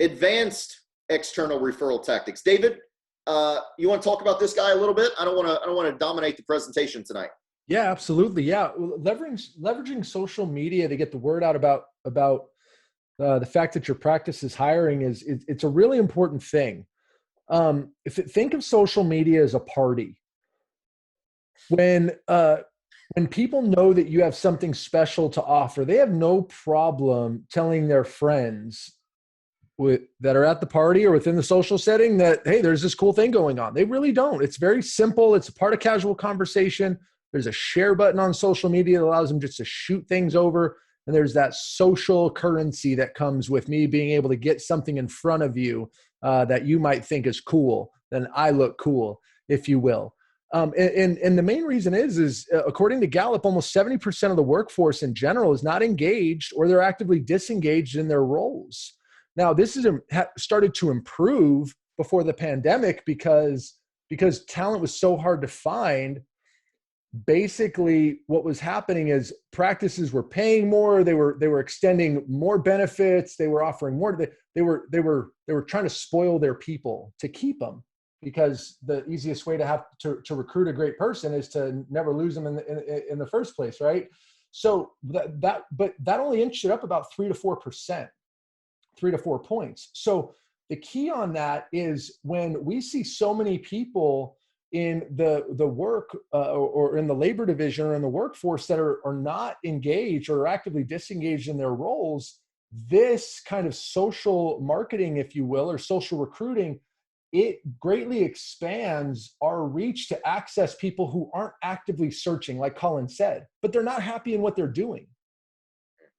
Advanced External Referral Tactics. David, you want to talk about this guy a little bit? I don't want to dominate the presentation tonight. Yeah, absolutely. Yeah, leveraging social media to get the word out about the fact that your practice is hiring it's a really important thing. Think of social media as a party. When people know that you have something special to offer, they have no problem telling their friends that are at the party or within the social setting that, hey, there's this cool thing going on. They really don't. It's very simple. It's a part of casual conversation. There's a share button on social media that allows them just to shoot things over. And there's that social currency that comes with me being able to get something in front of you that you might think is cool. Then I look cool, if you will. And the main reason is according to Gallup, almost 70% of the workforce in general is not engaged or they're actively disengaged in their roles. Now, this is started to improve before the pandemic because talent was so hard to find. Basically, what was happening is practices were paying more. They were extending more benefits. They were offering more. They were trying to spoil their people to keep them, because the easiest way to recruit a great person is to never lose them in the first place, right? So that only inched it up about 3 to 4%. 3 to 4 points. So the key on that is when we see so many people in the work or in the labor division or in the workforce that are not engaged or actively disengaged in their roles, this kind of social marketing, if you will, or social recruiting, it greatly expands our reach to access people who aren't actively searching, like Colin said, but they're not happy in what they're doing.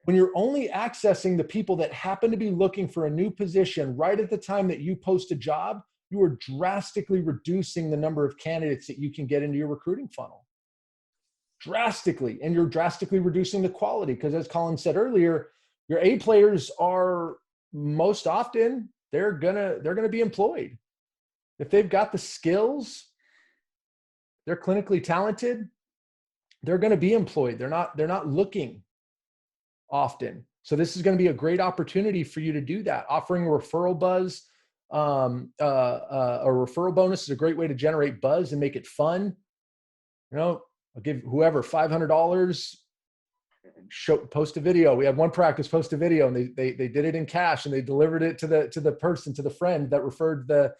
When you're only accessing the people that happen to be looking for a new position right at the time that you post a job, you are drastically reducing the number of candidates that you can get into your recruiting funnel. Drastically. And you're drastically reducing the quality, because as Colin said earlier, your A players are most often, they're gonna be employed. If they've got the skills, they're clinically talented, they're gonna be employed. They're not looking often. So this is going to be a great opportunity for you to do that. Offering a referral buzz, a referral bonus is a great way to generate buzz and make it fun. I'll give whoever $500, post a video. We had one practice post a video, and they did it in cash, and they delivered it to the friend that referred the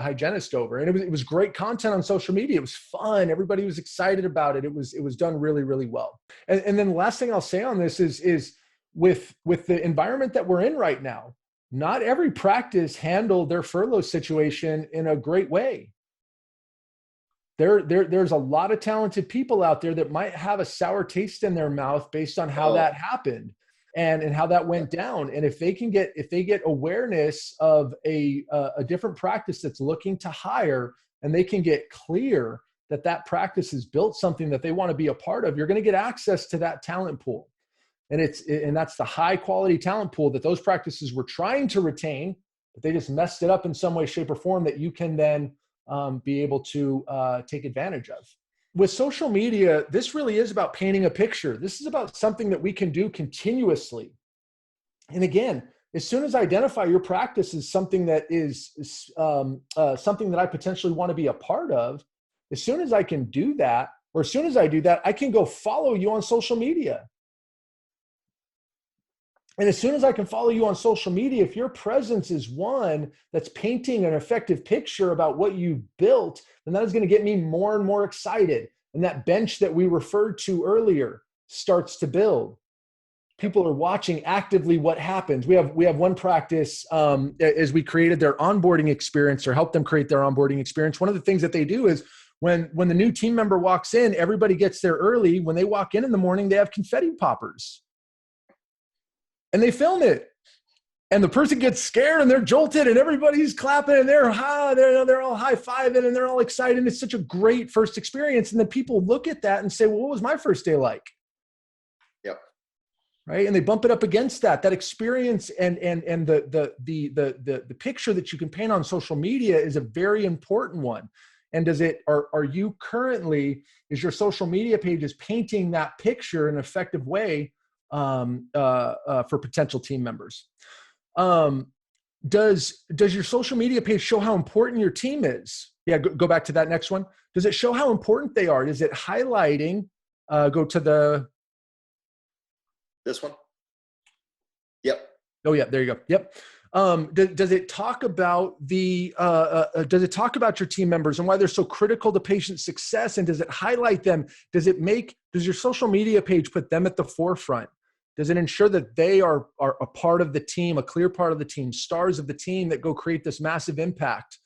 hygienist over. And it was great content on social media. It was fun. Everybody was excited about it. It was done really, really well. And then the last thing I'll say on this is with the environment that we're in right now, not every practice handled their furlough situation in a great way. There's a lot of talented people out there that might have a sour taste in their mouth based on how that happened. And how that went down. And if they get awareness of a different practice that's looking to hire, and they can get clear that practice has built something that they want to be a part of, you're going to get access to that talent pool. And that's the high quality talent pool that those practices were trying to retain, but they just messed it up in some way, shape, or form that you can then be able to take advantage of. With social media, this really is about painting a picture. This is about something that we can do continuously. And again, as soon as I identify your practice as something that is something that I potentially want to be a part of, as soon as I can do that, or as soon as I do that, I can go follow you on social media. And as soon as I can follow you on social media, if your presence is one that's painting an effective picture about what you built, then that is going to get me more and more excited. And that bench that we referred to earlier starts to build. People are watching actively what happens. We have one practice as we created their onboarding experience, or helped them create their onboarding experience. One of the things that they do is when the new team member walks in, everybody gets there early. When they walk in the morning, they have confetti poppers. And they film it, and the person gets scared, and they're jolted, and everybody's clapping, and they're all high-fiving, and they're all excited. It's such a great first experience. And then people look at that and say, well, what was my first day like? Yep. Right. And they bump it up against that experience, and the picture that you can paint on social media is a very important one. And are you currently, is your social media pages painting that picture in an effective way for potential team members? Does your social media page show how important your team is? Yeah, go back to that next one. Does it show how important they are? Is it highlighting? Go to this one. Yep. Oh yeah, there you go. Yep. Does it talk about does it talk about your team members and why they're so critical to patient success? And does it highlight them? Does your social media page put them at the forefront? Does it ensure that they are a part of the team, a clear part of the team, stars of the team that go create this massive impact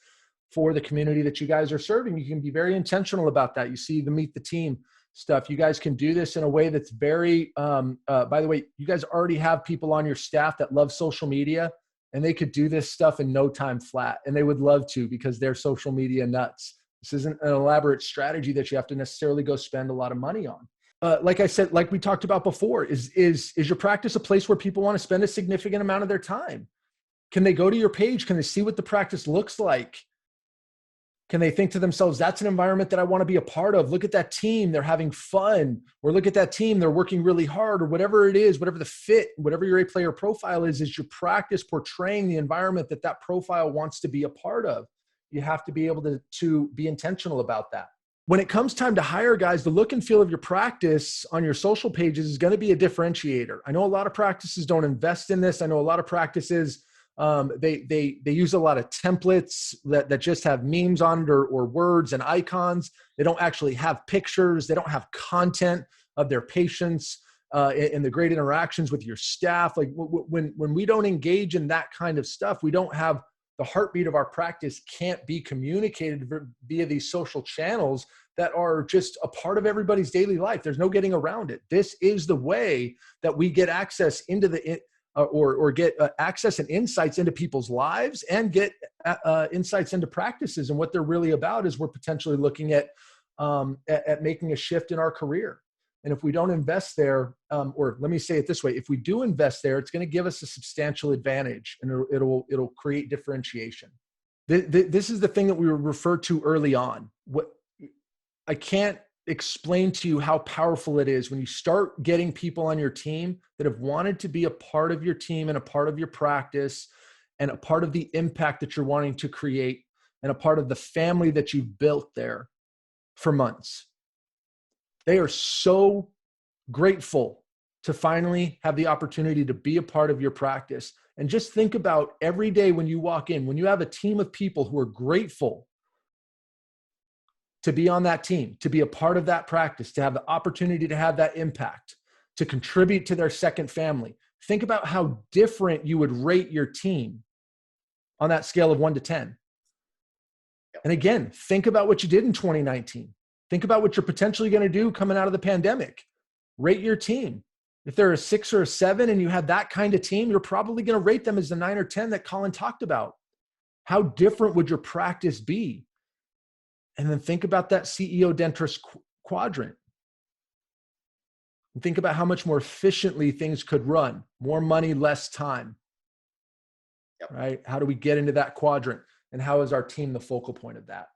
for the community that you guys are serving? You can be very intentional about that. You see the Meet the Team stuff. You guys can do this in a way that's very, by the way, you guys already have people on your staff that love social media, and they could do this stuff in no time flat. And they would love to, because they're social media nuts. This isn't an elaborate strategy that you have to necessarily go spend a lot of money on. Like I said, like we talked about before, is your practice a place where people want to spend a significant amount of their time? Can they go to your page? Can they see what the practice looks like? Can they think to themselves, that's an environment that I want to be a part of? Look at that team, they're having fun. Or look at that team, they're working really hard, or whatever it is, whatever the fit, whatever your A-player profile is your practice portraying the environment that profile wants to be a part of. You have to be able to be intentional about that. When it comes time to hire guys, the look and feel of your practice on your social pages is going to be a differentiator. I know a lot of practices don't invest in this. I know a lot of practices, they use a lot of templates that just have memes on it, or words and icons. They don't actually have pictures. They don't have content of their patients and the great interactions with your staff. Like when we don't engage in that kind of stuff, we don't have the heartbeat of our practice can't be communicated via these social channels that are just a part of everybody's daily life. There's no getting around it. This is the way that we get access into or get access and insights into people's lives, and get insights into practices and what they're really about, as we're potentially looking at making a shift in our career. And if we don't invest there, or let me say it this way, if we do invest there, it's going to give us a substantial advantage, and it'll create differentiation. This is the thing that we referred to early on. I can't explain to you how powerful it is when you start getting people on your team that have wanted to be a part of your team and a part of your practice and a part of the impact that you're wanting to create and a part of the family that you've built there for months. They are so grateful to finally have the opportunity to be a part of your practice. And just think about every day when you walk in, when you have a team of people who are grateful to be on that team, to be a part of that practice, to have the opportunity to have that impact, to contribute to their second family. Think about how different you would rate your team on that scale of 1 to 10. And again, think about what you did in 2019. Think about what you're potentially going to do coming out of the pandemic. Rate your team. If they're a 6 or a 7 and you have that kind of team, you're probably going to rate them as the 9 or 10 that Colin talked about. How different would your practice be? And then think about that CEO dentist quadrant. And think about how much more efficiently things could run. More money, less time. Yep. Right? How do we get into that quadrant? And how is our team the focal point of that?